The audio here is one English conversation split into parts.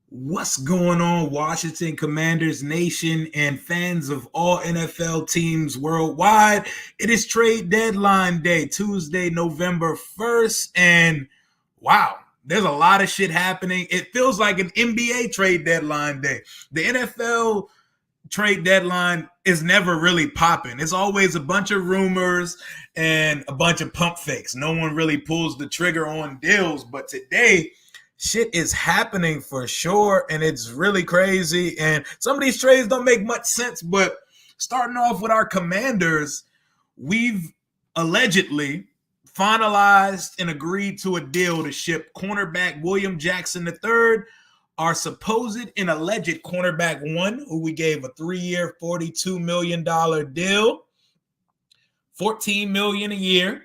What's going on, Washington Commanders Nation and fans of all NFL teams worldwide? It is trade deadline day, Tuesday, November 1st, and wow, there's a lot of shit happening. It feels like an NBA trade deadline day. The NFL trade deadline is never really popping. It's always a bunch of rumors and a bunch of pump fakes. No one really pulls the trigger on deals, but today shit is happening for sure, and it's really crazy. And some of these trades don't make much sense, but starting off with our Commanders, we've allegedly finalized and agreed to a deal to ship cornerback William Jackson III, our supposed and alleged cornerback one, who we gave a 3-year, $42 million deal, $14 million a year.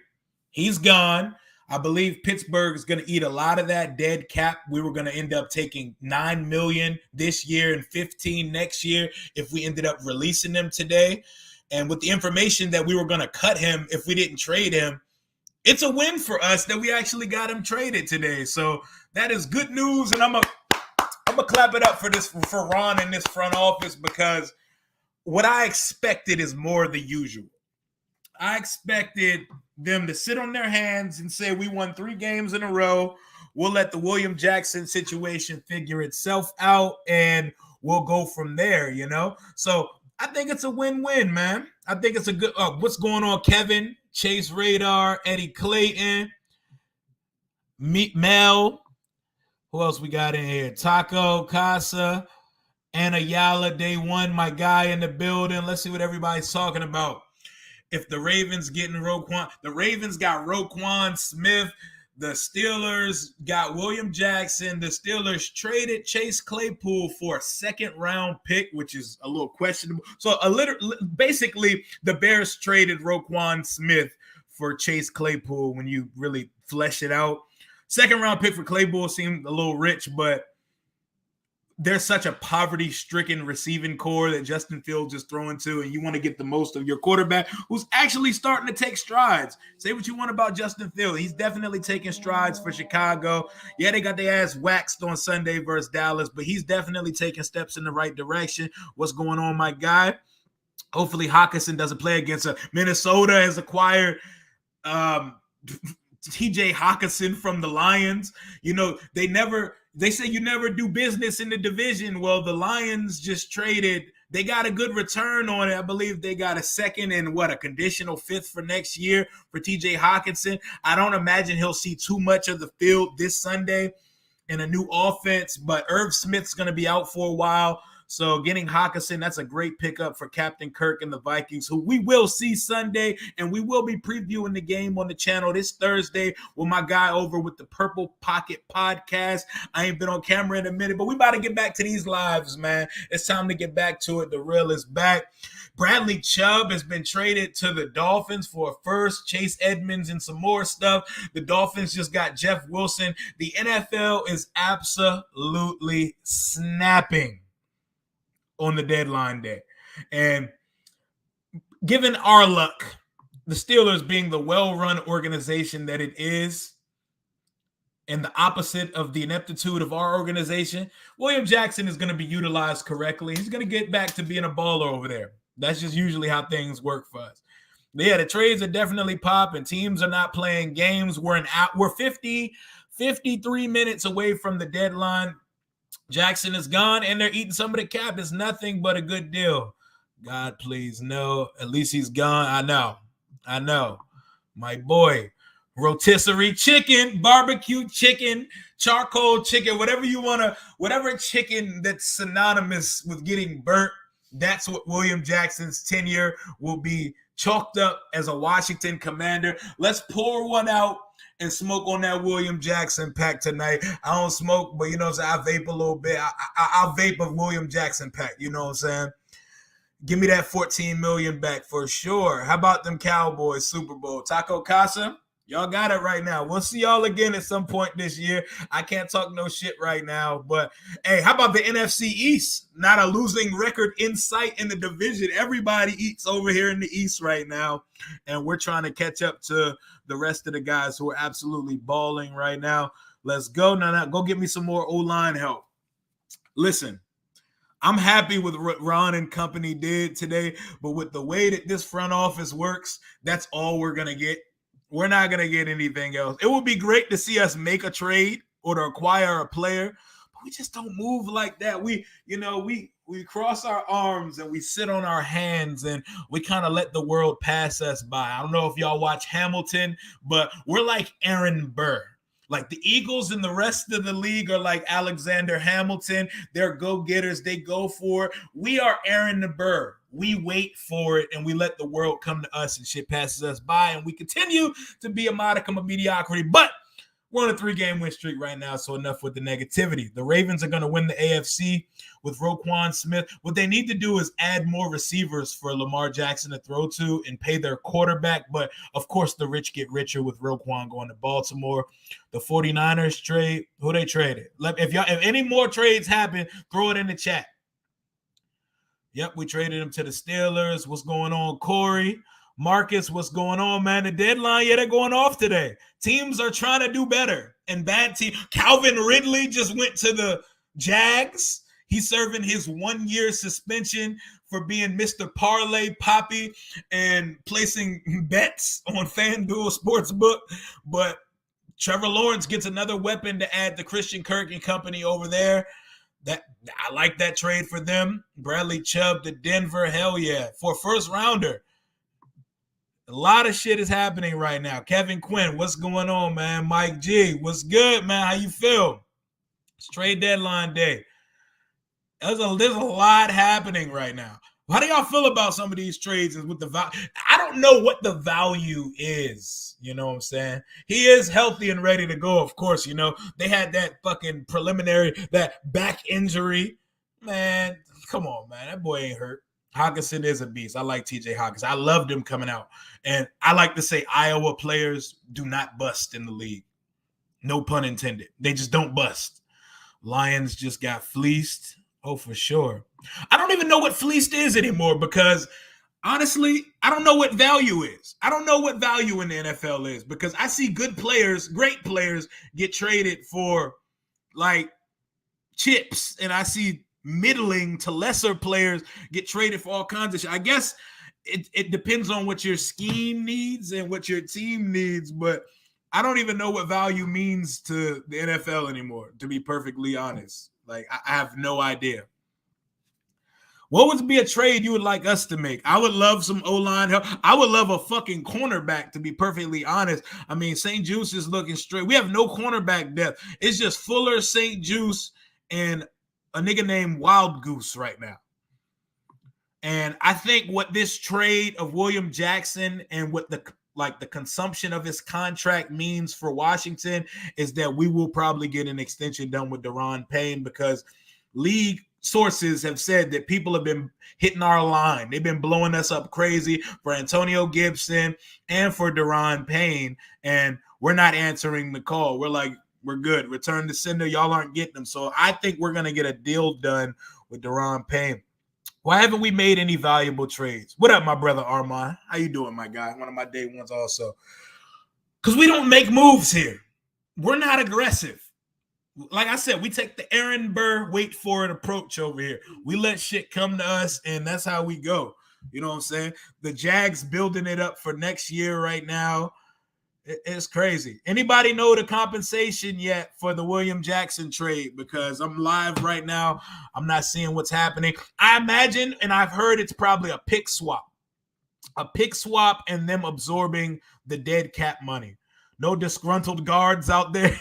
He's gone. I believe Pittsburgh is going to eat a lot of that dead cap. We were going to end up taking $9 million this year and $15 million next year if we ended up releasing him today. And with the information that we were going to cut him if we didn't trade him, it's a win for us that we actually got him traded today. So that is good news, and I'm gonna clap it up for Ron in this front office, because what I expected is more of the usual. I expected them to sit on their hands and say, we won 3 games in a row. We'll let the William Jackson situation figure itself out, and we'll go from there, you know? So I think it's a win-win, man. I think it's a good what's going on, Kevin, Chase Radar, Eddie Clayton, Mel. Who else we got in here? Taco, Casa, and Ayala, day one, my guy in the building. Let's see what everybody's talking about. If the Ravens getting the Ravens got Roquan Smith. The Steelers got William Jackson. The Steelers traded Chase Claypool for a second-round pick, which is a little questionable. So basically, the Bears traded Roquan Smith for Chase Claypool when you really flesh it out. Second-round pick for Claypool seemed a little rich, but there's such a poverty-stricken receiving core that Justin Fields is throwing to, and you want to get the most of your quarterback who's actually starting to take strides. Say what you want about Justin Fields. He's definitely taking strides for Chicago. Yeah, they got their ass waxed on Sunday versus Dallas, but he's definitely taking steps in the right direction. What's going on, my guy? Hopefully Hawkinson doesn't play against a Minnesota has acquired TJ Hawkinson from the Lions. You know, they say you never do business in the division. Well, the Lions just traded. They got a good return on it. I believe they got a second and a conditional 5th for next year for TJ Hawkinson. I don't imagine he'll see too much of the field this Sunday in a new offense, but Irv Smith's going to be out for a while. So getting Hawkinson, that's a great pickup for Captain Kirk and the Vikings, who we will see Sunday, and we will be previewing the game on the channel this Thursday with my guy over with the Purple Pocket Podcast. I ain't been on camera in a minute, but we about to get back to these lives, man. It's time to get back to it. The real is back. Bradley Chubb has been traded to the Dolphins for a first, Chase Edmonds, and some more stuff. The Dolphins just got Jeff Wilson. The NFL is absolutely snapping on the deadline day. And given our luck, the Steelers being the well-run organization that it is, and the opposite of the ineptitude of our organization, William Jackson is going to be utilized correctly. He's going to get back to being a baller over there. That's just usually how things work for us. But yeah, the trades are definitely popping. Teams are not playing games. We're 53 minutes away from the deadline. Jackson is gone, and they're eating some of the cap. It's nothing but a good deal. God, please, no. At least he's gone. I know. My boy, rotisserie chicken, barbecue chicken, charcoal chicken, whatever you want to, whatever chicken that's synonymous with getting burnt, that's what William Jackson's tenure will be chalked up as a Washington Commander. Let's pour one out and smoke on that William Jackson pack tonight. I don't smoke, but you know what I'm saying? I vape a little bit. I'll vape a William Jackson pack, you know what I'm saying? Give me that 14 million back for sure. How about them Cowboys Super Bowl? Taco Casa? Y'all got it right now. We'll see y'all again at some point this year. I can't talk no shit right now. But hey, how about the NFC East? Not a losing record in sight in the division. Everybody eats over here in the East right now. And we're trying to catch up to the rest of the guys who are absolutely balling right now. Let's go. Now, go get me some more O-line help. Listen. I'm happy with what Ron and company did today, but with the way that this front office works, that's all we're going to get. We're not going to get anything else. It would be great to see us make a trade or to acquire a player, but we just don't move like that. We cross our arms and we sit on our hands and we kind of let the world pass us by. I don't know if y'all watch Hamilton, but we're like Aaron Burr. Like the Eagles and the rest of the league are like Alexander Hamilton. They're go-getters. They go for it. We are Aaron the Burr. We wait for it and we let the world come to us and shit passes us by and we continue to be a modicum of mediocrity. But we're on a 3-game win streak right now, so enough with the negativity. The Ravens are going to win the AFC with Roquan Smith. What they need to do is add more receivers for Lamar Jackson to throw to and pay their quarterback. But, of course, the rich get richer with Roquan going to Baltimore. The 49ers trade, who they traded? If any more trades happen, throw it in the chat. Yep, we traded him to the Steelers. What's going on, Corey? Marcus, what's going on, man? The deadline, they're going off today. Teams are trying to do better. And bad team. Calvin Ridley just went to the Jags. He's serving his 1-year suspension for being Mr. Parlay Poppy and placing bets on FanDuel Sportsbook. But Trevor Lawrence gets another weapon to add to Christian Kirk and company over there. That I like that trade for them. Bradley Chubb to Denver, hell yeah. For a first rounder. A lot of shit is happening right now. Kevin Quinn, what's going on, man? Mike G, what's good, man? How you feel? It's trade deadline day. There's a lot happening right now. How do y'all feel about some of these trades? With the I don't know what the value is. You know what I'm saying? He is healthy and ready to go, of course. You know, they had that fucking preliminary, that back injury. Man, come on, man. That boy ain't hurt. Hockenson is a beast. I like TJ Hockenson. I loved him coming out. And I like to say Iowa players do not bust in the league. No pun intended. They just don't bust. Lions just got fleeced. Oh, for sure. I don't even know what fleeced is anymore because, honestly, I don't know what value is. I don't know what value in the NFL is because I see good players, great players, get traded for, like, chips. And I see middling to lesser players get traded for all kinds of shit. I guess it depends on what your scheme needs and what your team needs, but I don't even know what value means to the NFL anymore, to be perfectly honest. Like, I have no idea. What would be a trade you would like us to make? I would love some O-line help. I would love a fucking cornerback, to be perfectly honest. I mean, St. Juice is looking straight. We have no cornerback depth. It's just Fuller, St. Juice, and a nigga named Wild Goose right now. And I think what this trade of William Jackson and what the consumption of his contract means for Washington is that we will probably get an extension done with Daron Payne because league sources have said that people have been hitting our line. They've been blowing us up crazy for Antonio Gibson and for Daron Payne, and we're not answering the call. We're like, we're good. Return to sender. Y'all aren't getting them. So I think we're going to get a deal done with Daron Payne. Why haven't we made any valuable trades? What up, my brother Armand? How you doing, my guy? One of my day ones also. Because we don't make moves here. We're not aggressive. Like I said, we take the Aaron Burr wait for it approach over here. We let shit come to us, and that's how we go. You know what I'm saying? The Jags building it up for next year right now. It's crazy. Anybody know the compensation yet for the William Jackson trade? Because I'm live right now. I'm not seeing what's happening. I imagine, and I've heard it's probably a pick swap. A pick swap and them absorbing the dead cap money. No disgruntled guards out there.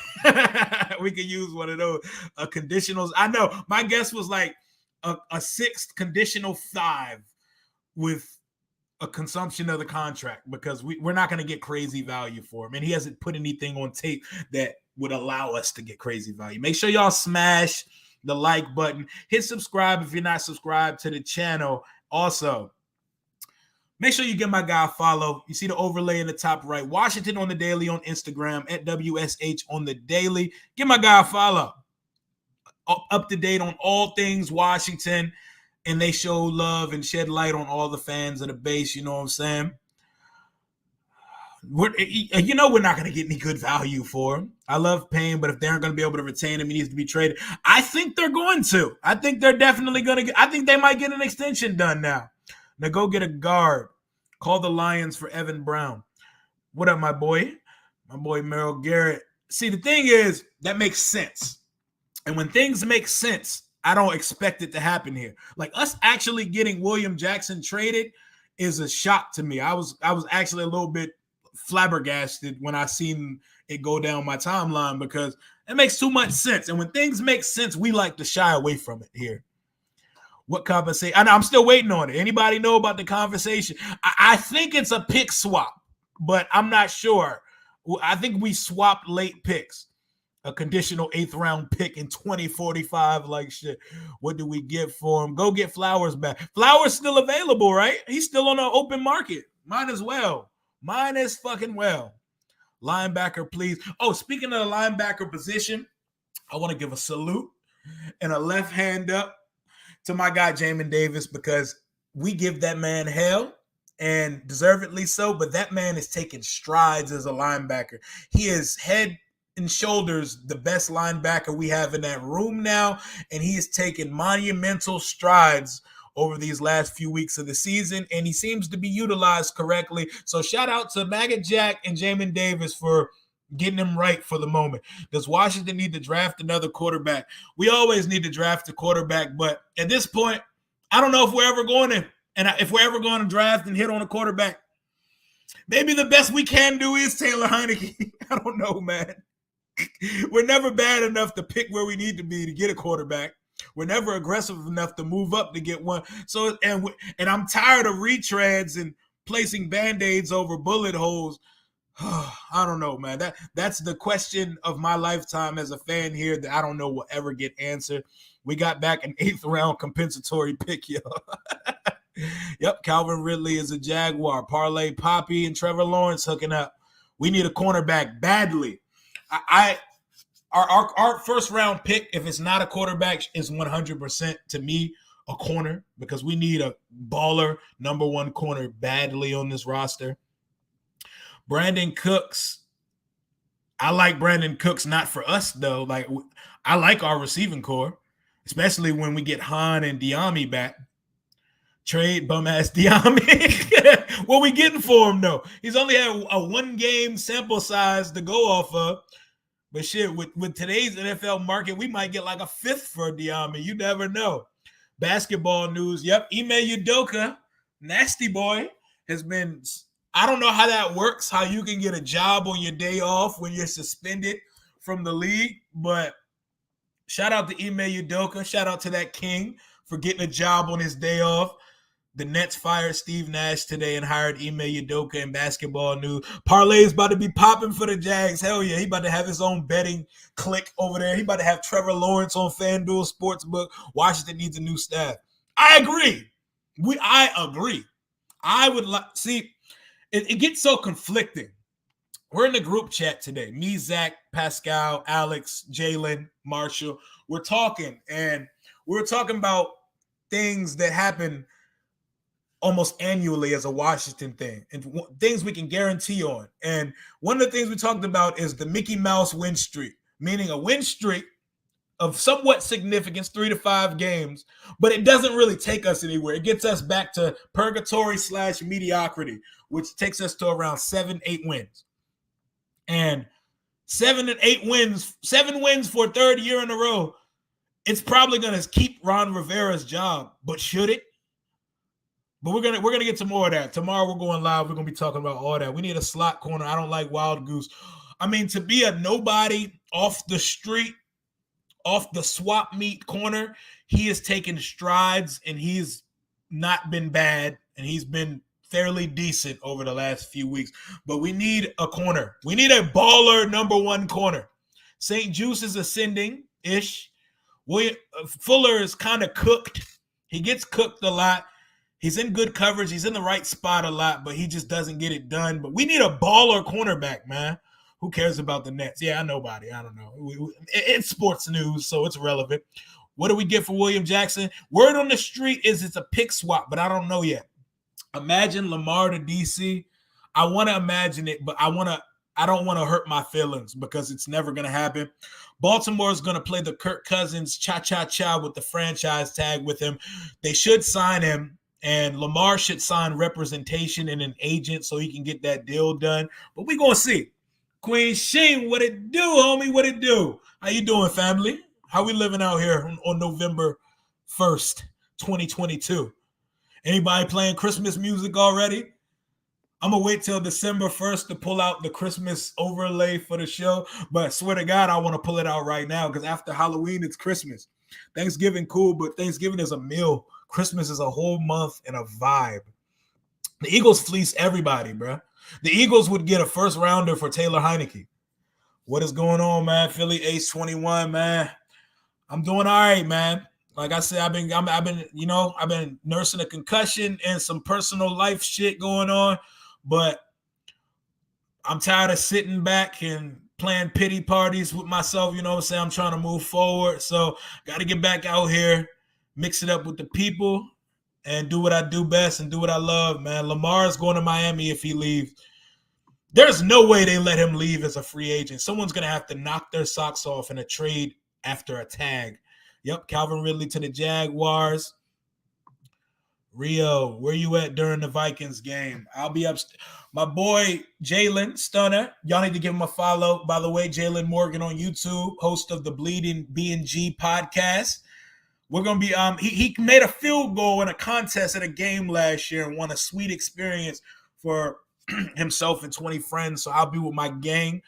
We can use one of those conditionals. I know. My guess was like a sixth conditional 5 with a consumption of the contract because we're not going to get crazy value for him. And he hasn't put anything on tape that would allow us to get crazy value. Make sure y'all smash the like button. Hit subscribe if you're not subscribed to the channel. Also, make sure you give my guy a follow. You see the overlay in the top right. Washington on the Daily on Instagram, at WSH on the Daily. Give my guy a follow. Up to date on all things Washington, and they show love and shed light on all the fans of the base. You know what I'm saying? We're not going to get any good value for him. I love Payne, but if they aren't going to be able to retain him, he needs to be traded. I think they're going to. I think they're definitely going to get. I think they might get an extension done now. Now go get a guard. Call the Lions for Evan Brown. What up, my boy? My boy Merrill Garrett. See, the thing is, that makes sense. And when things make sense, I don't expect it to happen here. Like us actually getting William Jackson traded is a shock to me. I was actually a little bit flabbergasted when I seen it go down my timeline because it makes too much sense. And when things make sense, we like to shy away from it here. What compensation? I'm still waiting on it. Anybody know about the conversation? I think it's a pick swap, but I'm not sure. I think we swapped late picks. A conditional 8th round pick in 2045. Like shit. What do we get for him? Go get Flowers back. Flowers still available, right? He's still on the open market. Might as well. Mine is fucking well. Linebacker, please. Oh, speaking of the linebacker position, I want to give a salute and a left hand up to my guy, Jamin Davis, because we give that man hell and deservedly so, but that man is taking strides as a linebacker. He is head and shoulders the best linebacker we have in that room now, and he is taking monumental strides over these last few weeks of the season, and he seems to be utilized correctly. So shout out to Maggot Jack and Jamin Davis for getting him right for the moment. Does Washington need to draft another quarterback? We always need to draft a quarterback, but at this point, I don't know if we're ever going to, and if we're ever going to draft and hit on a quarterback. Maybe the best we can do is Taylor Heineke. I don't know, man. We're never bad enough to pick where we need to be to get a quarterback. We're never aggressive enough to move up to get one. So, and I'm tired of retreads and placing Band-Aids over bullet holes. I don't know, man. That's the question of my lifetime as a fan here that I don't know will ever get answered. We got back an 8th round compensatory pick, yo. Yep, Calvin Ridley is a Jaguar. Parlay Poppy and Trevor Lawrence hooking up. We need a cornerback badly. Our first round pick, if it's not a quarterback, is 100% to me a corner because we need a baller number 1 corner badly on this roster. Brandon Cooks, I like Brandon Cooks, not for us though. Like I like our receiving core, especially when we get Han and Diami back. Trade bum ass Diami. What we getting for him though? He's only had a 1-game sample size to go off of. But shit, with today's NFL market, we might get like a 5th for Diami. You never know. Basketball news. Yep, Ime Udoka, nasty boy, has been. I don't know how that works, how you can get a job on your day off when you're suspended from the league. But shout out to Ime Udoka. Shout out to that king for getting a job on his day off. The Nets fired Steve Nash today and hired Ime Udoka in basketball news. Parlay is about to be popping for the Jags. Hell yeah, he about to have his own betting clique over there. He about to have Trevor Lawrence on FanDuel Sportsbook. Washington needs a new staff. I agree. I agree. I would like see. It gets so conflicting. We're in the group chat today. Me, Zach, Pascal, Alex, Jalen, Marshall. We're talking, and we're talking about things that happen almost annually as a Washington thing and things we can guarantee on. And one of the things we talked about is the Mickey Mouse win streak, meaning a win streak of somewhat significance, 3 to 5 games, but it doesn't really take us anywhere. It gets us back to purgatory / mediocrity, which takes us to around 7-8 wins. And 7 wins for a 3rd year in a row, it's probably going to keep Ron Rivera's job, but should it? But we're gonna get to more of that. Tomorrow we're going live. We're gonna be talking about all that. We need a slot corner. I don't like Wild Goose. I mean, to be a nobody off the street, off the swap meet corner, he has taken strides and he's not been bad and he's been fairly decent over the last few weeks. But we need a corner. We need a baller number one corner. St. Juice is ascending-ish. William Fuller is kind of cooked. He gets cooked a lot. He's in good coverage. He's in the right spot a lot, but he just doesn't get it done. But we need a baller cornerback, man. Who cares about the Nets? Yeah, nobody. I don't know. It's sports news, so it's relevant. What do we get for William Jackson? Word on the street is it's a pick swap, but I don't know yet. Imagine Lamar to DC. I want to imagine it, but I don't want to hurt my feelings because it's never going to happen. Baltimore is going to play the Kirk Cousins cha-cha-cha with the franchise tag with him. They should sign him, and Lamar should sign representation and an agent so he can get that deal done. But we're going to see. Queen Sheen, what it do, homie? What it do? How you doing, family? How we living out here on November 1st, 2022? Anybody playing Christmas music already? I'm going to wait till December 1st to pull out the Christmas overlay for the show. But I swear to God, I want to pull it out right now because after Halloween, it's Christmas. Thanksgiving, cool, but Thanksgiving is a meal. Christmas is a whole month and a vibe. The Eagles fleece everybody, bro. The Eagles would get a first rounder for Taylor Heineke. What is going on, man? Philly Ace 21, man. I'm doing all right, man. Like I said, I've been nursing a concussion and some personal life shit going on, but I'm tired of sitting back and playing pity parties with myself. You know what I'm saying? I'm trying to move forward, so got to get back out here, mix it up with the people, and do what I do best and do what I love, man. Lamar is going to Miami if he leaves. There's no way they let him leave as a free agent. Someone's going to have to knock their socks off in a trade after a tag. Yep, Calvin Ridley to the Jaguars. Rio, where you at during the Vikings game? I'll be up. My boy Jalen Stunner. Y'all need to give him a follow. By the way, Jalen Morgan on YouTube, host of the Bleeding B&G podcast. We're going to be he made a field goal in a contest at a game last year and won a sweet experience for himself and 20 friends. So I'll be with my gang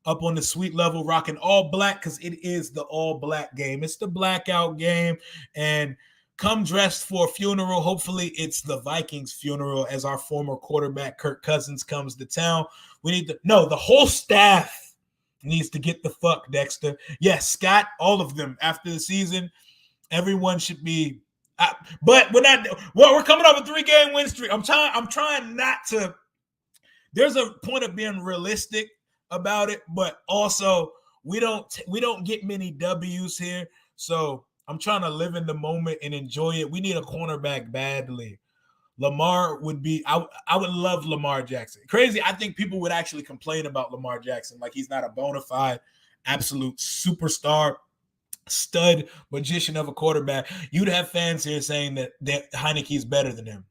up on the suite level rocking all black because it is the all black game. It's the blackout game. And come dressed for a funeral. Hopefully it's the Vikings funeral as our former quarterback Kirk Cousins comes to town. The whole staff needs to get the fuck, Dexter. Yes, Scott, all of them after the season. Everyone should be, but we're not. Well, we're coming off a 3-game win streak. I'm trying not to. There's a point of being realistic about it, but also we don't get many W's here. So I'm trying to live in the moment and enjoy it. We need a cornerback badly. Lamar would be. I would love Lamar Jackson. Crazy. I think people would actually complain about Lamar Jackson like he's not a bona fide, absolute superstar. Stud magician of a quarterback. You'd have fans here saying that Heineke is better than him.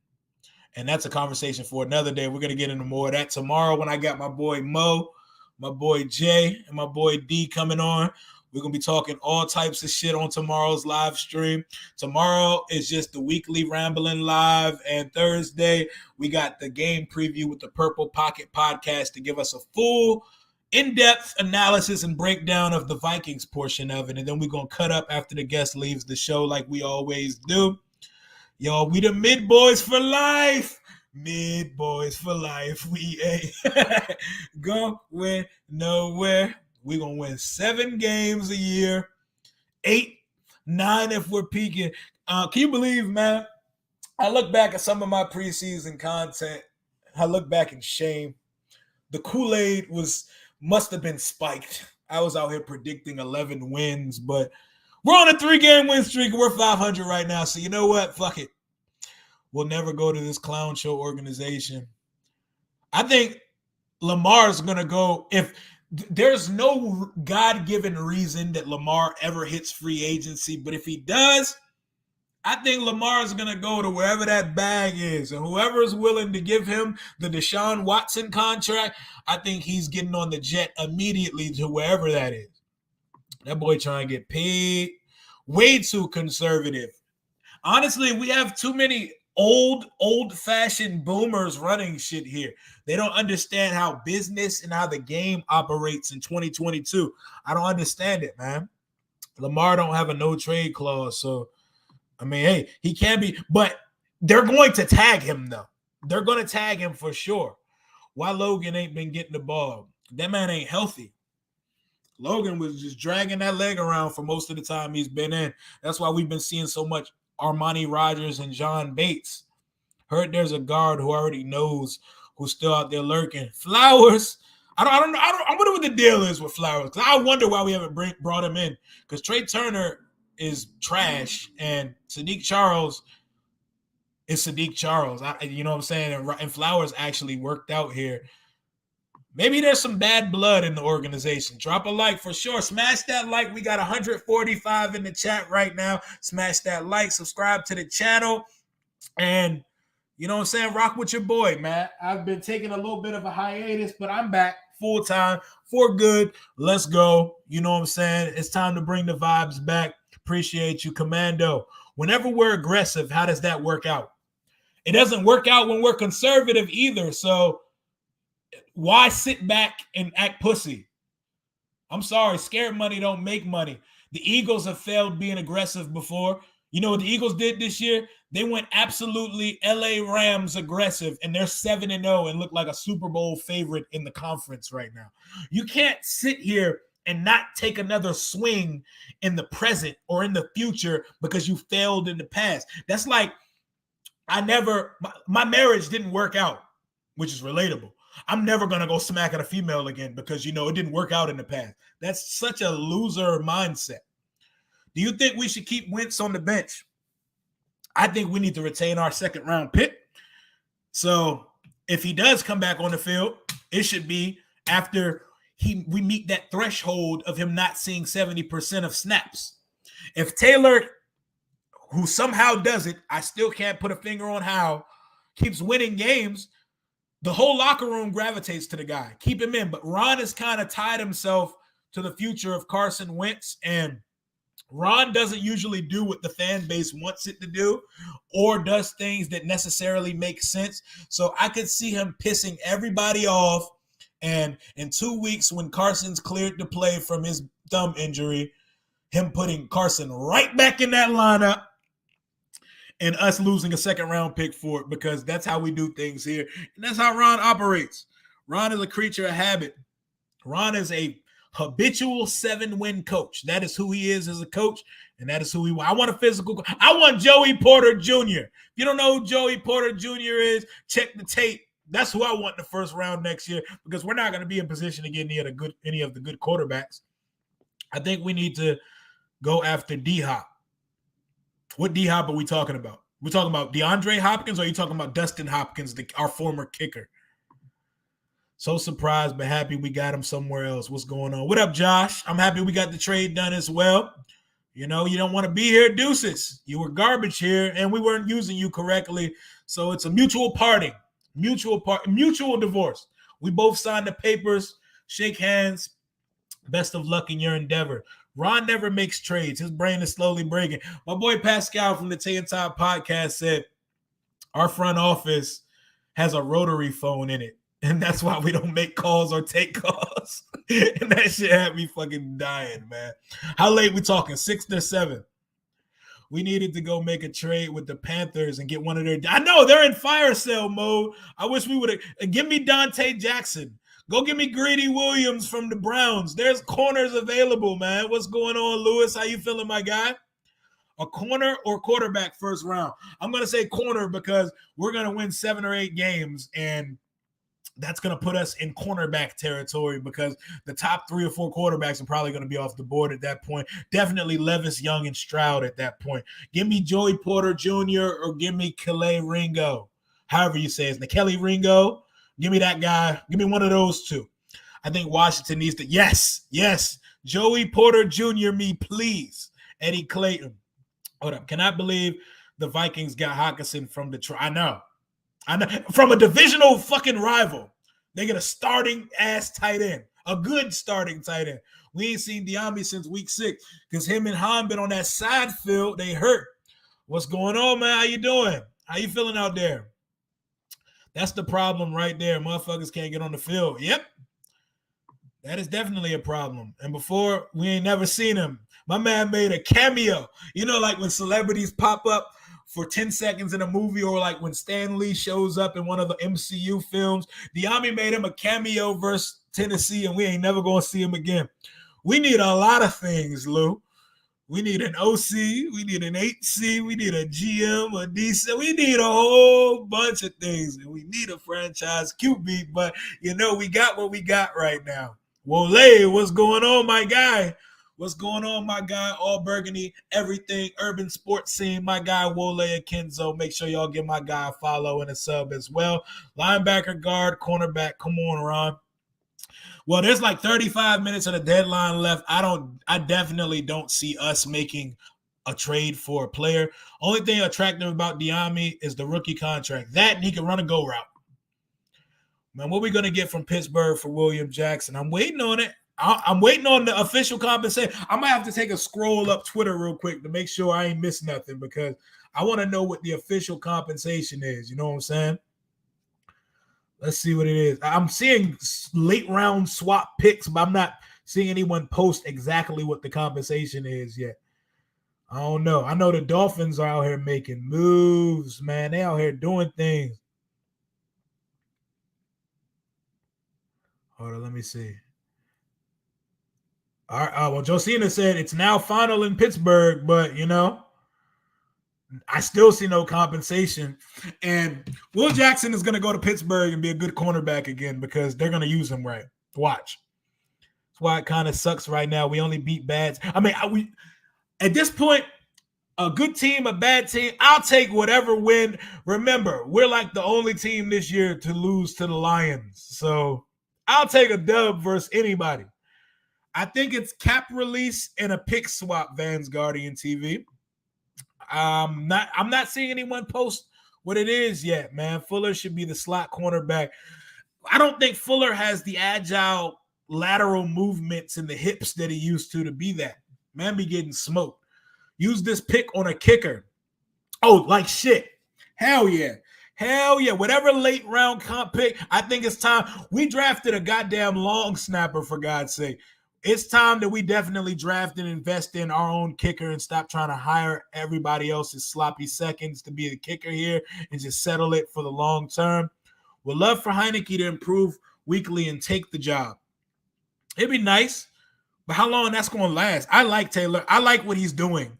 And that's a conversation for another day. We're going to get into more of that tomorrow when I got my boy Mo, my boy Jay, and my boy D coming on. We're going to be talking all types of shit on tomorrow's live stream. Tomorrow is just the weekly Rambling Live. And Thursday, we got the game preview with the Purple Pocket podcast to give us a full in-depth analysis and breakdown of the Vikings portion of it. And then we're going to cut up after the guest leaves the show like we always do. Yo, we the mid boys for life. Mid boys for life. We ain't going nowhere. We're going to win 7 games a year. 8, 9 if we're peaking. Can you believe, man? I look back at some of my preseason content. I look back in shame. The Kool-Aid must have been spiked. I was out here predicting 11 wins, but we're on a 3-game win streak. We're 500 right now. So you know what? Fuck it. We'll never go to this clown show organization. I think Lamar's going to go. If there's no God-given reason that Lamar ever hits free agency, but if he does, I think Lamar's going to go to wherever that bag is. And whoever is willing to give him the Deshaun Watson contract, I think he's getting on the jet immediately to wherever that is. That boy trying to get paid. Way too conservative. Honestly, we have too many old-fashioned boomers running shit here. They don't understand how business and how the game operates in 2022. I don't understand it, man. Lamar don't have a no-trade clause, so I mean, hey, he can be, but they're going to tag him, though. they're going to tag him for sure. Why Logan ain't been getting the ball? That man ain't healthy. Logan was just dragging that leg around for most of the time he's been in. That's why we've been seeing so much Armani Rogers and John Bates. Heard there's a guard who already knows who's still out there lurking. Flowers. I wonder what the deal is with Flowers. I wonder why we haven't brought him in. Because Trey Turner is trash and Sadiq Charles is Sadiq Charles. You know what I'm saying? And Flowers actually worked out here. Maybe there's some bad blood in the organization. Drop a like for sure. Smash that like. We got 145 in the chat right now. Smash that like. Subscribe to the channel. And, you know what I'm saying? Rock with your boy, man. I've been taking a little bit of a hiatus, but I'm back full time for good. Let's go. You know what I'm saying? It's time to bring the vibes back. Appreciate you, Commando. Whenever we're aggressive, how does that work out? It doesn't work out when we're conservative either. So why sit back and act pussy? I'm sorry. Scared money don't make money. The Eagles have failed being aggressive before. You know what the Eagles did this year? They went absolutely LA Rams aggressive, and they're 7-0 and look like a Super Bowl favorite in the conference right now. You can't sit here and not take another swing in the present or in the future because you failed in the past. That's like my marriage didn't work out, which is relatable. I'm never going to go smack at a female again because, you know, it didn't work out in the past. That's such a loser mindset. Do you think we should keep Wentz on the bench? I think we need to retain our second round pick. So if he does come back on the field, it should be after we meet that threshold of him not seeing 70% of snaps. If Taylor, who somehow does it, I still can't put a finger on how, keeps winning games, the whole locker room gravitates to the guy. Keep him in. But Ron has kind of tied himself to the future of Carson Wentz, and Ron doesn't usually do what the fan base wants it to do or does things that necessarily make sense. So I could see him pissing everybody off, and in 2 weeks when Carson's cleared to play from his thumb injury, him putting Carson right back in that lineup and us losing a second-round pick for it, because that's how we do things here. And that's how Ron operates. Ron is a creature of habit. Ron is a habitual 7-win coach. That is who he is as a coach, and that is who he wants. I want a physical. I want Joey Porter Jr. If you don't know who Joey Porter Jr. is, check the tape. That's who I want in the first round next year, because we're not going to be in position to get any of the good quarterbacks. I think we need to go after D-Hop. What D-Hop are we talking about? We're talking about DeAndre Hopkins, or are you talking about Dustin Hopkins, our former kicker? So surprised, but happy we got him somewhere else. What's going on? What up, Josh? I'm happy we got the trade done as well. You know, you don't want to be here, deuces. You were garbage here, and we weren't using you correctly. So it's a mutual parting, mutual divorce. We both signed the papers, shake hands. Best of luck in your endeavor. Ron never makes trades. His brain is slowly breaking. My boy Pascal from the Tay and Todd podcast said our front office has a rotary phone in it, and that's why we don't make calls or take calls. And that shit had me fucking dying, man. How late we talking? 6 or 7? We needed to go make a trade with the Panthers and get one of their. I know they're in fire sale mode. I wish we would have. Give me Dante Jackson. Go get me Greedy Williams from the Browns. There's corners available, man. What's going on, Lewis? How you feeling, my guy? A corner or quarterback first round? I'm going to say corner because we're going to win 7 or 8 games, and that's going to put us in cornerback territory because the top 3 or 4 quarterbacks are probably going to be off the board at that point. Definitely Levis, Young, and Stroud at that point. Give me Joey Porter Jr. or give me Kelly Ringo. However you say it. Kelly Ringo. Give me that guy. Give me one of those 2. I think Washington needs to. Yes. Joey Porter Jr., me, please. Eddie Clayton. Hold up. Cannot believe the Vikings got Hockenson from Detroit. I know. From a divisional fucking rival. They get a starting ass tight end. A good starting tight end. We ain't seen Diambi since week 6 because him and Han been on that side field. They hurt. What's going on, man? How you doing? How you feeling out there? That's the problem right there. Motherfuckers can't get on the field. Yep. That is definitely a problem. And before, we ain't never seen him. My man made a cameo. You know, like when celebrities pop up for 10 seconds in a movie, or like when Stan Lee shows up in one of the MCU films. Diami made him a cameo versus Tennessee, and we ain't never going to see him again. We need a lot of things, Lou. We need an OC. We need an HC. We need a GM, a DC. We need a whole bunch of things. And we need a franchise QB. But, we got what we got right now. Wole, what's going on, my guy? What's going on, my guy? All Burgundy, everything, urban sports scene. My guy, Wole Akinzo. Make sure y'all give my guy a follow and a sub as well. Linebacker, guard, cornerback. Come on, Ron. Well, there's like 35 minutes of the deadline left. I definitely don't see us making a trade for a player. Only thing attractive about Diami is the rookie contract. That, and he can run a go route. Man, what are we going to get from Pittsburgh for William Jackson? I'm waiting on it. I'm waiting on the official compensation. I might have to take a scroll up Twitter real quick to make sure I ain't missed nothing, because I want to know what the official compensation is. You know what I'm saying? Let's see what it is. I'm seeing late round swap picks, but I'm not seeing anyone post exactly what the compensation is yet. I don't know. I know the Dolphins are out here making moves, man. They out here doing things. Hold on, let me see. All right. Well, Josina said it's now final in Pittsburgh, but I still see no compensation. And Will Jackson is going to go to Pittsburgh and be a good cornerback again, because they're going to use him right. Watch. That's why it kind of sucks right now. We only beat bads. I mean, we at this point, a good team, a bad team, I'll take whatever win. Remember, we're like the only team this year to lose to the Lions. So I'll take a dub versus anybody. I think it's cap release and a pick swap, Vans Guardian TV. I'm not seeing anyone post what it is yet, man. Fuller should be the slot cornerback. I don't think Fuller has the agile lateral movements in the hips that he used to be that. Man be getting smoked. Use this pick on a kicker. Oh, like shit. Hell yeah. Hell yeah. Whatever late round comp pick, I think it's time. We drafted a goddamn long snapper, for God's sake. It's time that we definitely draft and invest in our own kicker and stop trying to hire everybody else's sloppy seconds to be the kicker here and just settle it for the long term. We'd love for Heineke to improve weekly and take the job. It'd be nice, but how long that's going to last? I like Taylor. I like what he's doing.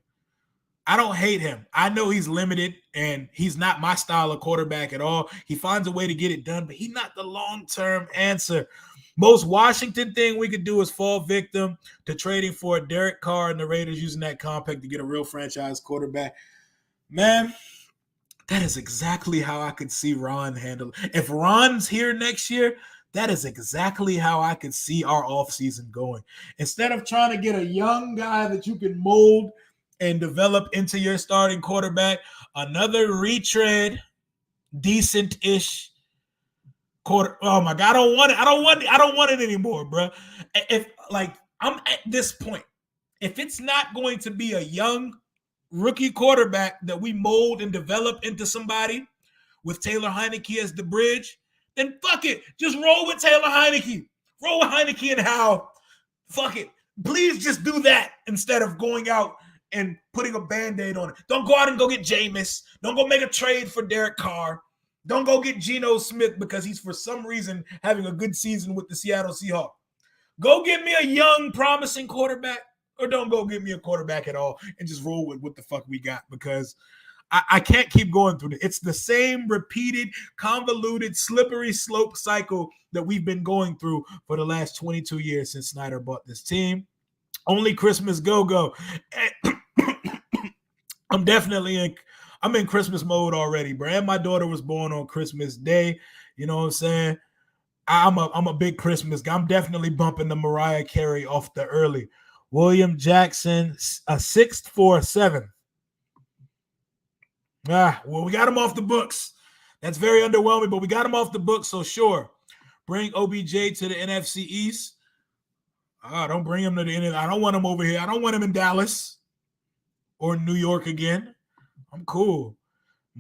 I don't hate him. I know he's limited and he's not my style of quarterback at all. He finds a way to get it done, but he's not the long-term answer. Most Washington thing we could do is fall victim to trading for a Derek Carr and the Raiders using that compact to get a real franchise quarterback. Man, that is exactly how I could see Ron handle it. If Ron's here next year, that is exactly how I could see our offseason going. Instead of trying to get a young guy that you can mold and develop into your starting quarterback, another retread, decent-ish quarter. Oh my God, I don't want it. I don't want it anymore, bro. If I'm at this point, if it's not going to be a young rookie quarterback that we mold and develop into somebody with Taylor Heineke as the bridge, then fuck it. Just roll with Taylor Heineke. Roll with Heineke and Howell. Fuck it. Please just do that instead of going out and putting a Band-Aid on it. Don't go out and go get Jameis. Don't go make a trade for Derek Carr. Don't go get Geno Smith because he's for some reason having a good season with the Seattle Seahawks. Go get me a young, promising quarterback, or don't go get me a quarterback at all and just roll with what the fuck we got, because I can't keep going through it. It's the same repeated, convoluted, slippery slope cycle that we've been going through for the last 22 years since Snyder bought this team. Only Christmas go-go. I'm in Christmas mode already, bro. And my daughter was born on Christmas Day. You know what I'm saying? I'm a big Christmas guy. I'm definitely bumping the Mariah Carey off the early. William Jackson, a 6th for a 7th. Well, we got him off the books. That's very underwhelming, but we got him off the books, so sure. Bring OBJ to the NFC East. Don't bring him to the NFC. I don't want him over here. I don't want him in Dallas or New York again. I'm cool.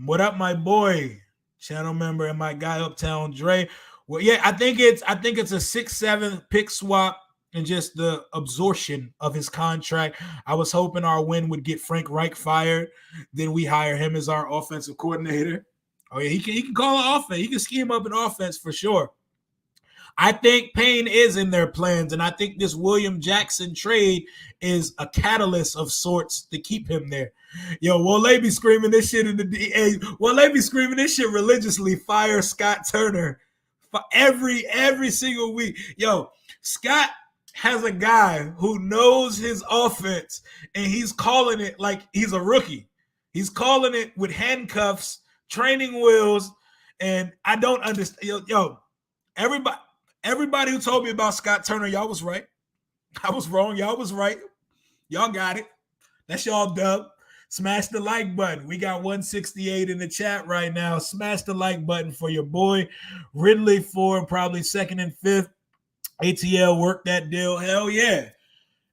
What up, my boy? Channel member and my guy Uptown Dre. Well, yeah, I think it's a 6-7 pick swap and just the absorption of his contract. I was hoping our win would get Frank Reich fired. Then we hire him as our offensive coordinator. Oh yeah, he can call an offense. He can scheme up an offense for sure. I think Payne is in their plans, and I think this William Jackson trade is a catalyst of sorts to keep him there. Yo, Wale be screaming this shit in the DA. Wale be screaming this shit religiously. Fire Scott Turner for every single week. Yo, Scott has a guy who knows his offense, and he's calling it like he's a rookie. He's calling it with handcuffs, training wheels, and I don't understand. Yo, everybody who told me about Scott Turner, y'all was right. I was wrong. Y'all was right. Y'all got it. That's y'all dub. Smash the like button. We got 168 in the chat right now. Smash the like button for your boy. Ridley for probably second and fifth. ATL worked that deal. Hell yeah.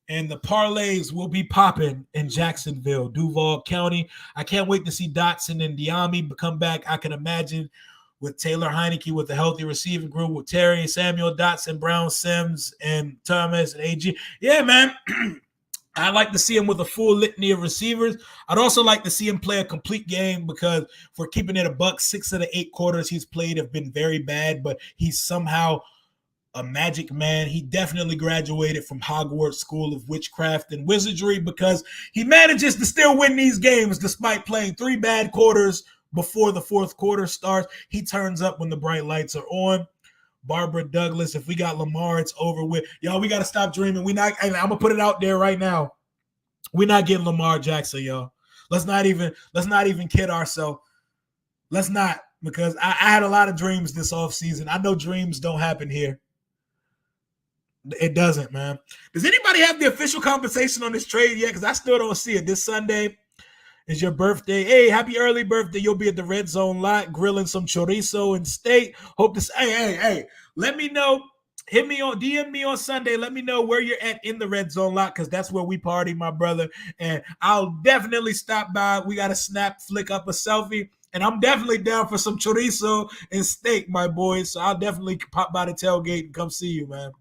And the parlays will be popping in Jacksonville, Duval County. I can't wait to see Dotson and Diami come back. I can imagine with Taylor Heineke with a healthy receiving group with Terry, Samuel Dotson, Brown Sims, and Thomas and AG. Yeah, man. I'd like to see him with a full litany of receivers. I'd also like to see him play a complete game because if we're keeping it a buck, 6 of the 8 quarters he's played have been very bad, but he's somehow a magic man. He definitely graduated from Hogwarts School of Witchcraft and Wizardry because he manages to still win these games despite playing 3 bad quarters before the fourth quarter starts. He turns up when the bright lights are on. Barbara Douglas, if we got Lamar, it's over with. Y'all, we got to stop dreaming. I'm going to put it out there right now. We're not getting Lamar Jackson, y'all. Let's not even kid ourselves. Let's not, because I had a lot of dreams this offseason. I know dreams don't happen here. It doesn't, man. Does anybody have the official compensation on this trade yet? Because I still don't see it. This Sunday is your birthday. Hey, happy early birthday. You'll be at the Red Zone lot grilling some chorizo and steak. Hope to hey. Let me know. Hit me on, DM me on Sunday. Let me know where you're at in the Red Zone lot because that's where we party, my brother. And I'll definitely stop by. We got to flick up a selfie. And I'm definitely down for some chorizo and steak, my boys. So I'll definitely pop by the tailgate and come see you, man.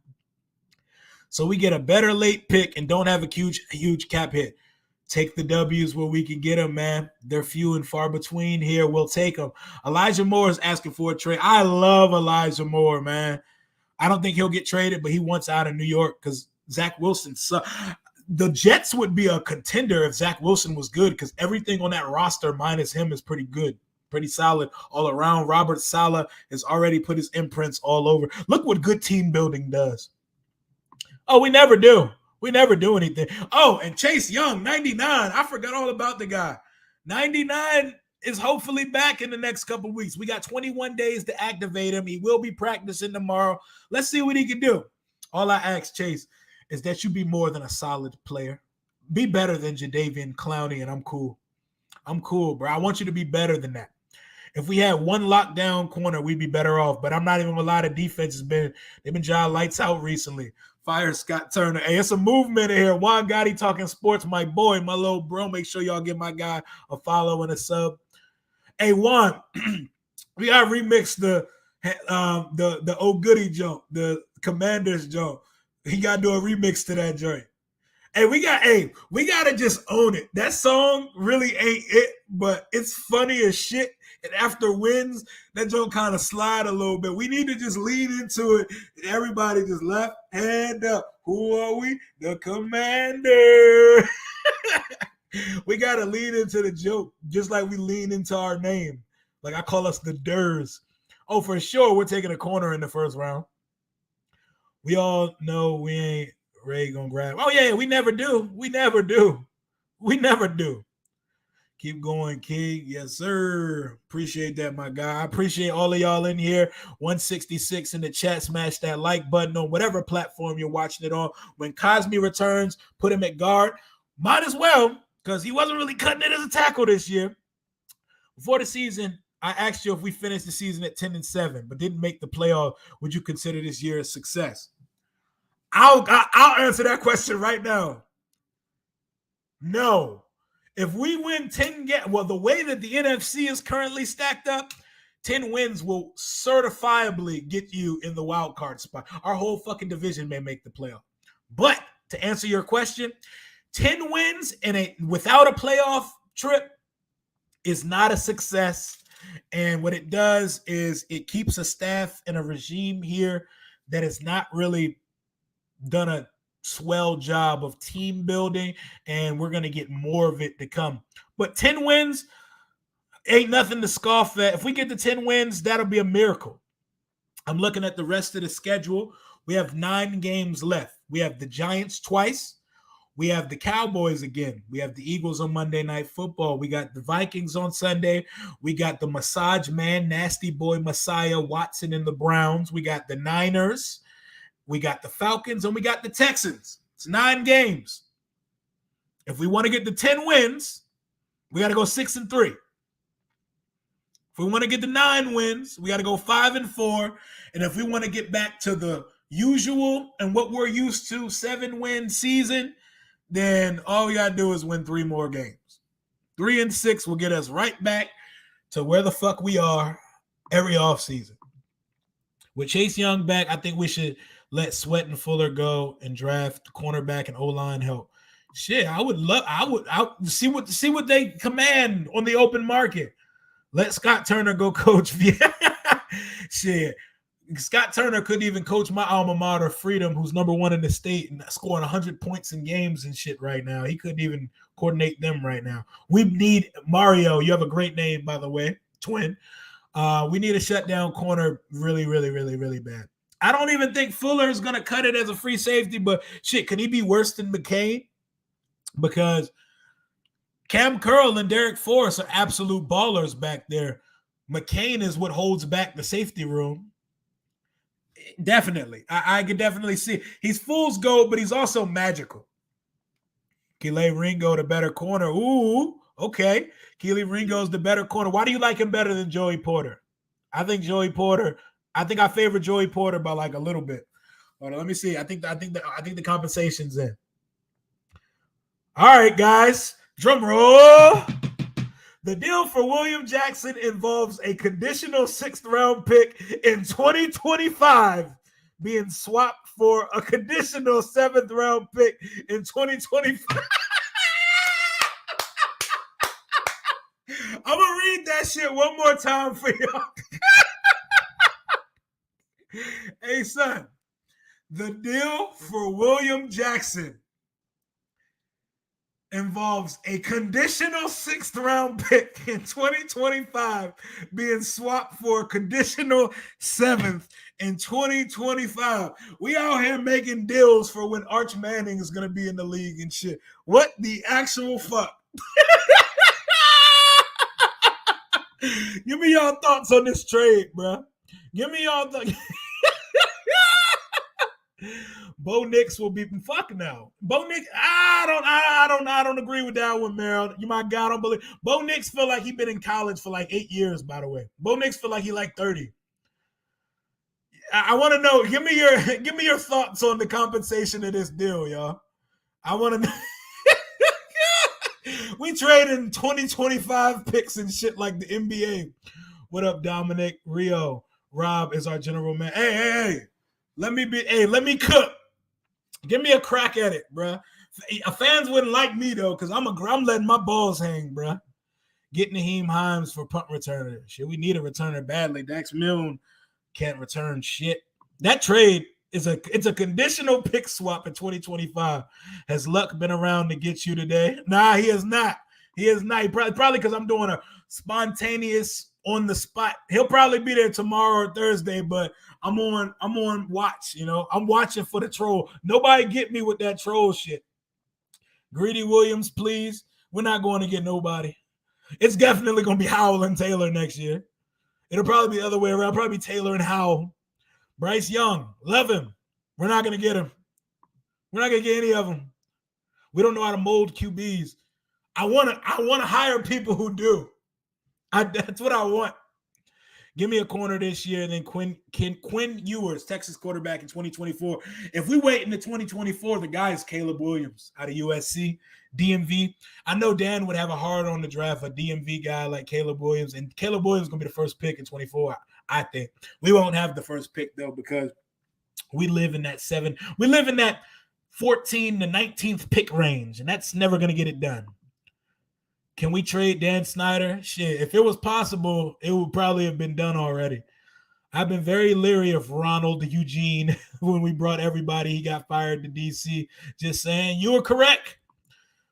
So we get a better late pick and don't have a huge cap hit. Take the W's where we can get them, man. They're few and far between here. We'll take them. Elijah Moore is asking for a trade. I love Elijah Moore, man. I don't think he'll get traded, but he wants out of New York because Zach Wilson sucks. The Jets would be a contender if Zach Wilson was good because everything on that roster minus him is pretty good, pretty solid all around. Robert Saleh has already put his imprints all over. Look what good team building does. Oh, we never do. We never do anything. Oh, and Chase Young, 99. I forgot all about the guy. 99 is hopefully back in the next couple of weeks. We got 21 days to activate him. He will be practicing tomorrow. Let's see what he can do. All I ask, Chase, is that you be more than a solid player. Be better than Jadeveon Clowney, and I'm cool. I'm cool, bro. I want you to be better than that. If we had one lockdown corner, we'd be better off. But I'm not even a lot of defense they've been John lights out recently. Fire Scott Turner. Hey, it's a movement in here. Juan Gotti talking sports, my boy, my little bro. Make sure y'all give my guy a follow and a sub. Hey, Juan, we gotta remix the old goodie joint, the Commanders joint. He gotta do a remix to that joint. Hey, we gotta just own it. That song really ain't it, but it's funny as shit. And after wins, that joke kind of slide a little bit. We need to just lean into it. Everybody just left hand up. Who are we? The Commander. We got to lean into the joke, just like we lean into our name. Like I call us the Durs. Oh, for sure, we're taking a corner in the first round. We all know we ain't Ray gonna grab. Oh, yeah, we never do. We never do. We never do. Keep going, King. Yes, sir. Appreciate that, my guy. I appreciate all of y'all in here. 166 in the chat. Smash that like button on whatever platform you're watching it on. When Cosme returns, put him at guard. Might as well, because he wasn't really cutting it as a tackle this year. Before the season, I asked you if we finished the season at 10-7, but didn't make the playoff. Would you consider this year a success? I'll answer that question right now. No. If we win 10 games, well, the way that the NFC is currently stacked up, 10 wins will certifiably get you in the wild card spot. Our whole fucking division may make the playoff. But to answer your question, 10 wins without a playoff trip is not a success. And what it does is it keeps a staff and a regime here that has not really done a swell job of team building, and we're going to get more of it to come. But 10 wins ain't nothing to scoff at. If we get to 10 wins, that'll be a miracle. I'm looking at the rest of the schedule. We have 9 games left. We have the Giants twice. We have the Cowboys again. We have the Eagles on Monday Night Football. We got the Vikings on Sunday. We got the Massage Man, Nasty Boy Messiah Watson and the Browns. We got the Niners. We got the Falcons, and we got the Texans. It's 9 games. If we want to get the 10 wins, we got to go 6-3. If we want to get the 9 wins, we got to go 5-4. And if we want to get back to the usual and what we're used to, 7-win season, then all we got to do is win 3 more games. 3-6 will get us right back to where the fuck we are every offseason. With Chase Young back, I think we should let Sweat and Fuller go and draft cornerback and O-line help. Shit, I would see what they command on the open market. Let Scott Turner go coach. Shit. Scott Turner couldn't even coach my alma mater, Freedom, who's number 1 in the state and scoring 100 points in games and shit right now. He couldn't even coordinate them right now. We need Mario. You have a great name, by the way, twin. We need a shutdown corner really, really, really, really bad. I don't even think Fuller is going to cut it as a free safety, but shit, can he be worse than McCain? Because Cam Curl and Derek Forrest are absolute ballers back there. McCain is what holds back the safety room. Definitely. I could definitely see. He's fool's gold, but he's also magical. Kelee Ringo, the better corner. Ooh, okay. Kelee Ringo's the better corner. Why do you like him better than Joey Porter? I think I favor Joey Porter by like a little bit. Hold on, let me see. I think the compensation's in. All right, guys. Drum roll. The deal for William Jackson involves a conditional 6th-round pick in 2025 being swapped for a conditional 7th-round pick in 2025. I'm going to read that shit one more time for y'all. Hey, son, the deal for William Jackson involves a conditional 6th-round pick in 2025 being swapped for a conditional 7th in 2025. We out here making deals for when Arch Manning is going to be in the league and shit. What the actual fuck? Give me y'all thoughts on this trade, bro. Give me y'all thoughts. Bo Nix will be fuck now. Bo Nix, I don't agree with that one, Meryl. You my God, I don't believe. Bo Nix feel like he been in college for like 8 years, by the way. Bo Nix feel like he like 30. I want to know. Give me your thoughts on the compensation of this deal, y'all. I want to know. We trading 2025 picks and shit like the NBA. What up, Dominic? Rio. Rob is our general man. Hey. Let me cook. Give me a crack at it, bro. Fans wouldn't like me, though, because I'm letting my balls hang, bro. Get Naheem Hines for punt returner. Shit, we need a returner badly. Dax Milne can't return shit. That trade it's a conditional pick swap in 2025. Has Luck been around to get you today? Nah, he has not. He has not. He probably because I'm doing a spontaneous on the spot. He'll probably be there tomorrow or Thursday, but I'm on watch, you know. I'm watching for the troll. Nobody get me with that troll shit. Greedy Williams, please. We're not going to get nobody. It's definitely going to be Howell and Taylor next year. It'll probably be the other way around. Probably Taylor and Howell. Bryce Young, love him. We're not going to get him. We're not going to get any of them. We don't know how to mold QBs. I want to hire people who do. That's what I want. Give me a corner this year, and then Quinn Ewers, Texas quarterback in 2024. If we wait into 2024, the guy is Caleb Williams out of USC, DMV. I know Dan would have a hard on the draft a DMV guy like Caleb Williams, and Caleb Williams is going to be the first pick in 24, I think. We won't have the first pick, though, because we live in that 14 to 19th pick range, and that's never going to get it done. Can we trade Dan Snyder? Shit, if it was possible, it would probably have been done already. I've been very leery of Ronald Eugene when we brought everybody. He got fired to DC. Just saying, you were correct,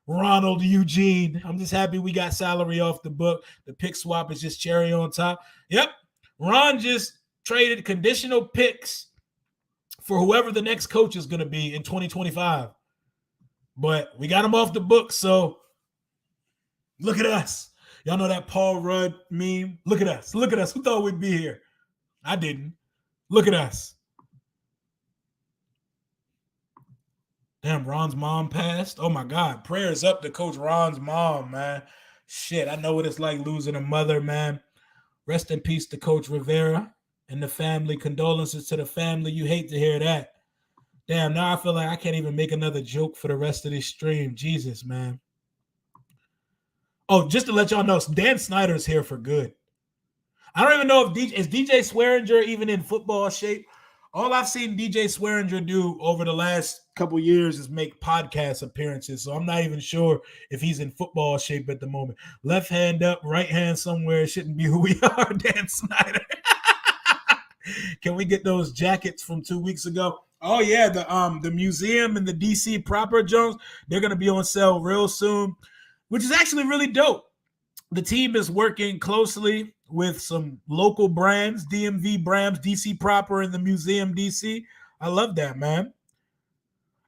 Ronald Eugene. I'm just happy we got salary off the book. The pick swap is just cherry on top. Yep, Ron just traded conditional picks for whoever the next coach is going to be in 2025. But we got him off the book, so look at us. Y'all know that Paul Rudd meme? Look at us. Look at us. Who thought we'd be here? I didn't. Look at us. Damn, Ron's mom passed. Oh, my God. Prayers up to Coach Ron's mom, man. Shit, I know what it's like losing a mother, man. Rest in peace to Coach Rivera and the family. Condolences to the family. You hate to hear that. Damn, now I feel like I can't even make another joke for the rest of this stream. Jesus, man. Oh, just to let y'all know, Dan Snyder's here for good. I don't even know if is DJ Swearinger even in football shape. All I've seen DJ Swearinger do over the last couple years is make podcast appearances. So I'm not even sure if he's in football shape at the moment. Left hand up, right hand somewhere. It shouldn't be who we are, Dan Snyder. Can we get those jackets from 2 weeks ago? Oh, yeah, the museum and the DC proper Jones, they're going to be on sale real soon, which is actually really dope. The team is working closely with some local brands, DMV brands, DC proper, and the museum DC. I love that, man.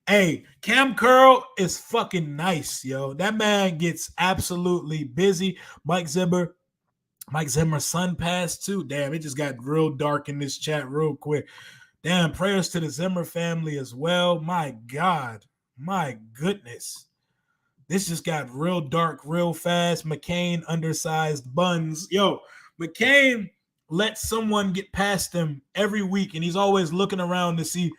Hey, Cam Curl is fucking nice, yo. That man gets absolutely busy. Mike Zimmer's son passed too. Damn, it just got real dark in this chat real quick. Damn, prayers to the Zimmer family as well. My God. My goodness. This just got real dark real fast. McCain, undersized buns. Yo, McCain lets someone get past him every week, and he's always looking around to see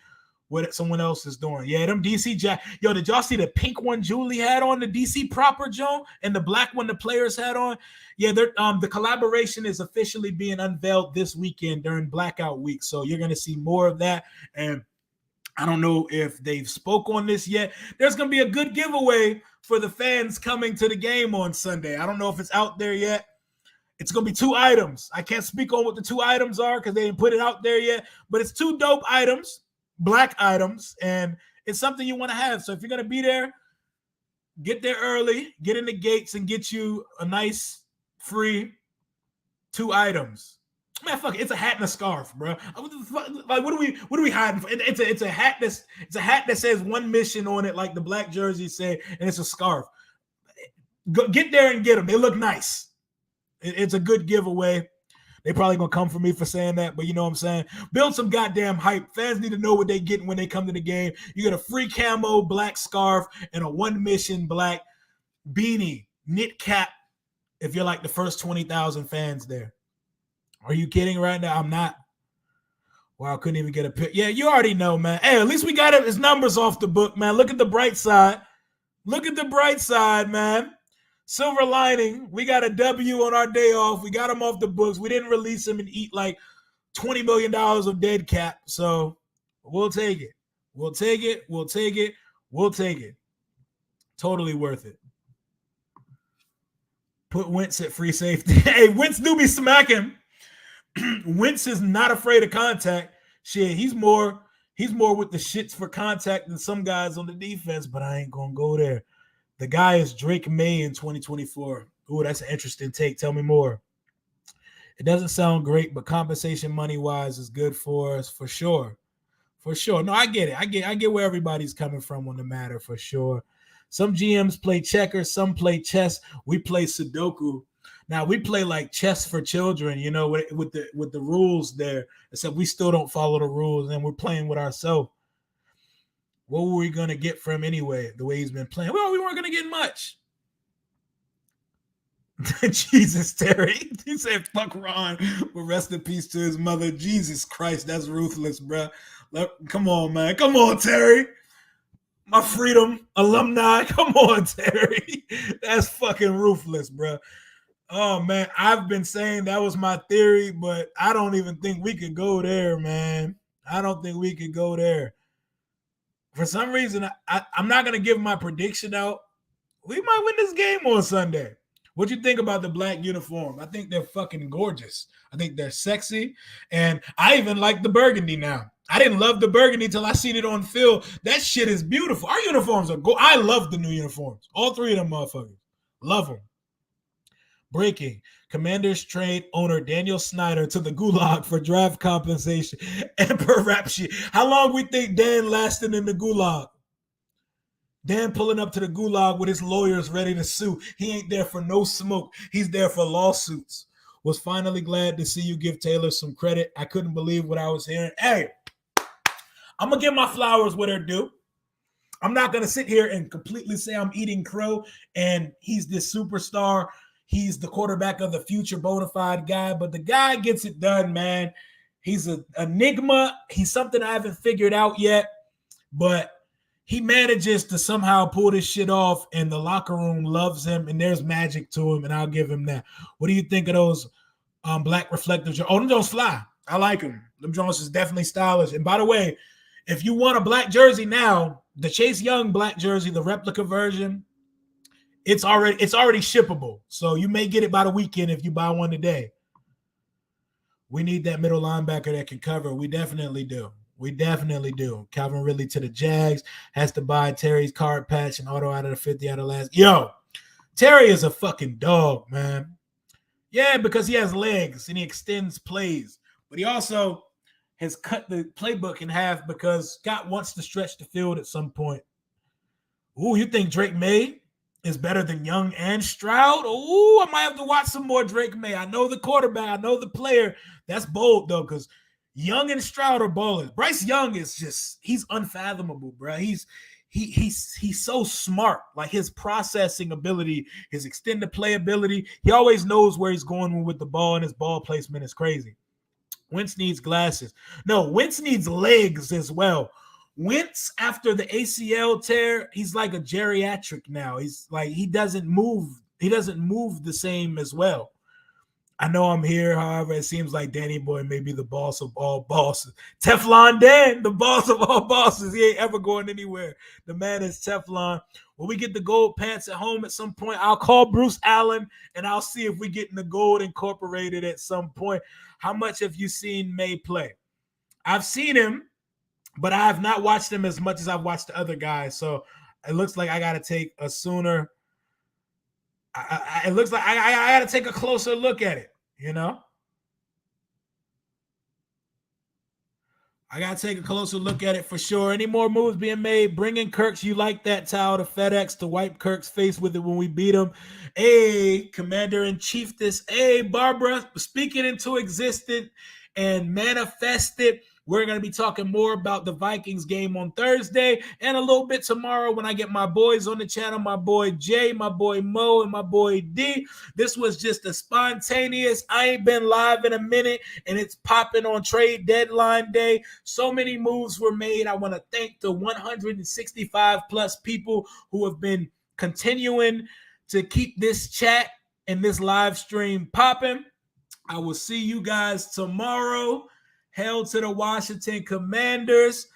what someone else is doing. Yeah, them DC Jack. Yo, did y'all see the pink one Julie had on, the DC proper Joan, and the black one the players had on? Yeah, the collaboration is officially being unveiled this weekend during Blackout Week. So you're going to see more of that. And I don't know if they've spoke on this yet. There's going to be a good giveaway for the fans coming to the game on Sunday. I don't know if it's out there yet. It's going to be 2 items. I can't speak on what the 2 items are because they didn't put it out there yet. But it's 2 dope items, black items, and it's something you want to have. So if you're going to be there, get there early, get in the gates, and get you a nice free 2 items. Man, fuck it. It's a hat and a scarf, bro. Like, what are we hiding for? It's a hat that says one mission on it, like the black jerseys say, and it's a scarf. Get there and get them. They look nice. It's a good giveaway. They probably gonna come for me for saying that, but you know what I'm saying? Build some goddamn hype. Fans need to know what they get when they come to the game. You get a free camo black scarf and a one mission black beanie, knit cap if you're like the first 20,000 fans there. Are you kidding right now? I'm not. Wow, I couldn't even get a pick. Yeah, you already know, man. Hey, at least we got his numbers off the book, man. Look at the bright side. Look at the bright side, man. Silver lining. We got a W on our day off. We got him off the books. We didn't release him and eat like $20 million of dead cap. So we'll take it. We'll take it. We'll take it. We'll take it. Totally worth it. Put Wentz at free safety. Hey, Wentz do be smacking. Wentz is not afraid of contact. Shit, he's more with the shits for contact than some guys on the defense, but I ain't gonna go there. The guy is Drake May in 2024. Ooh, that's an interesting take. Tell me more. It doesn't sound great, but compensation money-wise is good for us, for sure. For sure. No, I get it. I get where everybody's coming from on the matter, for sure. Some GMs play checkers, some play chess. We play Sudoku. Now we play like chess for children, you know, with the rules there. Except we still don't follow the rules, and we're playing with ourselves. What were we gonna get from him anyway? The way he's been playing, well, we weren't gonna get much. Jesus, Terry. He said, "Fuck Ron." Well, rest in peace to his mother. Jesus Christ, that's ruthless, bro. Come on, man. Come on, Terry. My freedom alumni. Come on, Terry. That's fucking ruthless, bro. Oh, man, I've been saying that was my theory, but I don't even think we could go there, man. I don't think we could go there. For some reason, I'm not going to give my prediction out. We might win this game on Sunday. What you think about the black uniform? I think they're fucking gorgeous. I think they're sexy. And I even like the burgundy now. I didn't love the burgundy till I seen it on field. That shit is beautiful. Our uniforms are I love the new uniforms. All three of them motherfuckers. Love them. Breaking. Commanders trade owner Daniel Snyder to the Gulag for draft compensation and per rap sheet. How long we think Dan lasting in the Gulag? Dan pulling up to the Gulag with his lawyers ready to sue. He ain't there for no smoke. He's there for lawsuits. Was finally glad to see you give Taylor some credit. I couldn't believe what I was hearing. Hey, I'm going to give my flowers what they're due. I'm not going to sit here and completely say I'm eating crow and he's this superstar. He's the quarterback of the future, bona fide guy. But the guy gets it done, man. He's an enigma. He's something I haven't figured out yet. But he manages to somehow pull this shit off, and the locker room loves him, and there's magic to him, and I'll give him that. What do you think of those black reflective? Oh, them Jones fly. I like them. Them Jones is definitely stylish. And by the way, if you want a black jersey now, the Chase Young black jersey, the replica version, it's already shippable. So you may get it by the weekend if you buy one today. We need that middle linebacker that can cover. We definitely do. We definitely do. Calvin Ridley to the Jags has to buy Terry's card patch and auto out of the 50 out of last. Yo, Terry is a fucking dog, man. Yeah, because he has legs and he extends plays. But he also has cut the playbook in half because Scott wants to stretch the field at some point. Ooh, you think Drake May is better than Young and Stroud? Ooh, I might have to watch some more Drake May. I know the quarterback. I know the player. That's bold, though, because Young and Stroud are ballers. Bryce Young is just, he's unfathomable, bro. He's so smart. Like his processing ability, his extended play ability. He always knows where he's going with the ball, and his ball placement is crazy. Wentz needs glasses. No, Wentz needs legs as well. Wentz, after the ACL tear, he's like a geriatric now. He's like, he doesn't move the same as well. I know I'm here. However, it seems like Danny Boy may be the boss of all bosses. Teflon Dan, the boss of all bosses. He ain't ever going anywhere. The man is Teflon. When we get the gold pants at home at some point, I'll call Bruce Allen and I'll see if we get in the gold incorporated at some point. How much have you seen May play? I've seen him, but I have not watched him as much as I've watched the other guys. So it looks like I got to take a sooner. It looks like I got to take a closer look at it, you know? I got to take a closer look at it for sure. Any more moves being made? Bringing Kirk's You Like That towel to FedEx to wipe Kirk's face with it when we beat him. Hey, Commander-in-Chief, this. Hey, Barbara, speak it into existence and manifest it. We're going to be talking more about the Vikings game on Thursday and a little bit tomorrow when I get my boys on the channel, my boy Jay, my boy Mo, and my boy D. This was just a spontaneous, I ain't been live in a minute, and it's popping on trade deadline day. So many moves were made. I want to thank the 165 plus people who have been continuing to keep this chat and this live stream popping. I will see you guys tomorrow. Hail to the Washington Commanders.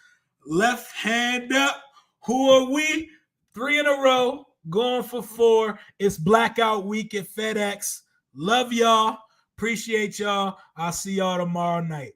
Left hand up. Who are we? 3 in a row. Going for 4. It's blackout week at FedEx. Love y'all. Appreciate y'all. I'll see y'all tomorrow night.